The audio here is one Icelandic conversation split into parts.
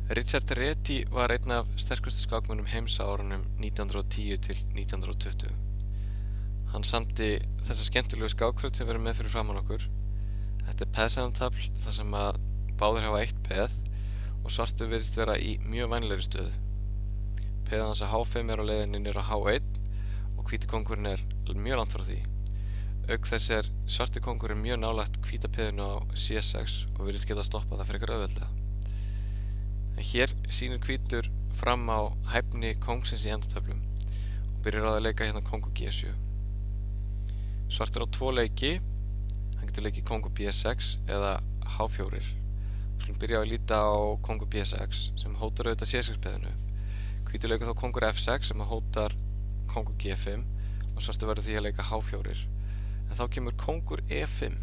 Richard Reti var einn af sterkustu skákmönnum heims á árunum 1910 til 1920. Hann samdi þessa skemmtilegu skákþraut sem við erum með fyrir framan okkur. Þetta peðsæðantafl þar sem að báðir hafa eitt peð og svartur virðist vera í mjög vænlegri stöðu. Peðan þess að H5 er á leiðinni niður á H1 og hvíti kóngurinn er mjög langt frá því. Auk þess er svarti kóngurinn mjög nálægt hvíta peðinu á C6 og virðist geta stoppað það frekar auðveldlega. En hér sýnir hvítur fram á hæfni kóngsins í endatöflum og byrjar á að leika hérna kóngur G7. Svartur á tvo leiki, hann getur leikið kóngur B6 eða H4. Við skulum byrja á að líta á kóngur B6 sem hótar auðvitað C6 peðinu. Hvítur leikur þá kóngur F6 sem hótar kóngur G5 og svartur verður því að leika H4. En þá kemur kóngur E5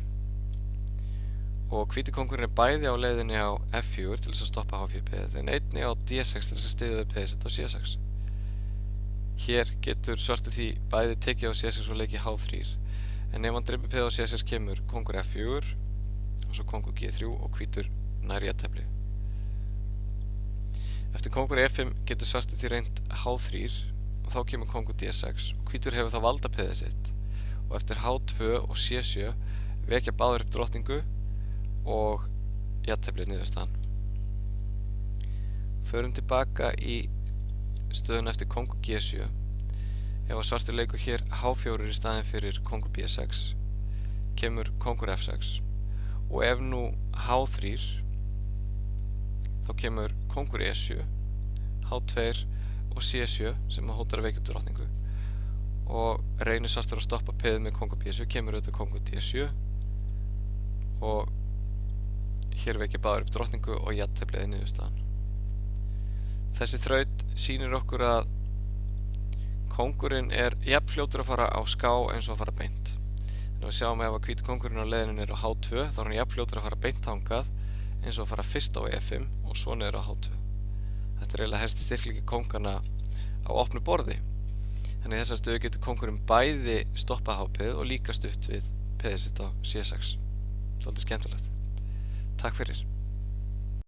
og hvíti kóngurinn er bæði á leiðinni á F4 til þess að stoppa H4 peðið en einnig á D6 til þess að styðja við peðið sitt á C6. Hér getur svartur því bæði tekið á C6 og leikið H3 en ef hann dreipur peðið á C6 kemur kóngur F4 og svo kóngur G3 og hvítur nær jafntefli. Eftir kóngur E5 getur svartur því reynt H3 og þá kemur kóngur D6 og hvítur hefur þá valda peðið sitt og eftir H2 og C7 vekja báðir upp drottningu og jafntefli niðurstaðan. Förum tilbaka í stöðuna eftir kóngur G7. Ef að svartur leikur hér H4 í staðinn fyrir kóngur B6 kemur kóngur F6 og ef nú H3 þá kemur kóngur E7, H2 og C7 sem hótar að vekja upp drottningu og reynir svartur að stoppa peðið með kóngur B7 kemur auðvitað kóngur D7 og hér vekja báðir upp drottningu og jafntefliði niðurstaðan. Þessi þraut sýnir okkur að kóngurinn er jafn fljótur að fara á ská eins og að fara beint. En við sjáum ef að hvíti kóngurinn á leiðinni er á H2 þá er hann jafn fljótur að fara beint þangað eins og að fara fyrst á E5 og svo niður á H2. Þetta er eiginlega helsti styrkleiki kónganna á opnu borði. Þannig í þessari stöðu getur kóngurinn bæði stoppað H-peðið og líka stutt við peðið sitt á C6. Svolítið skemmtilegt. Takk fyrir.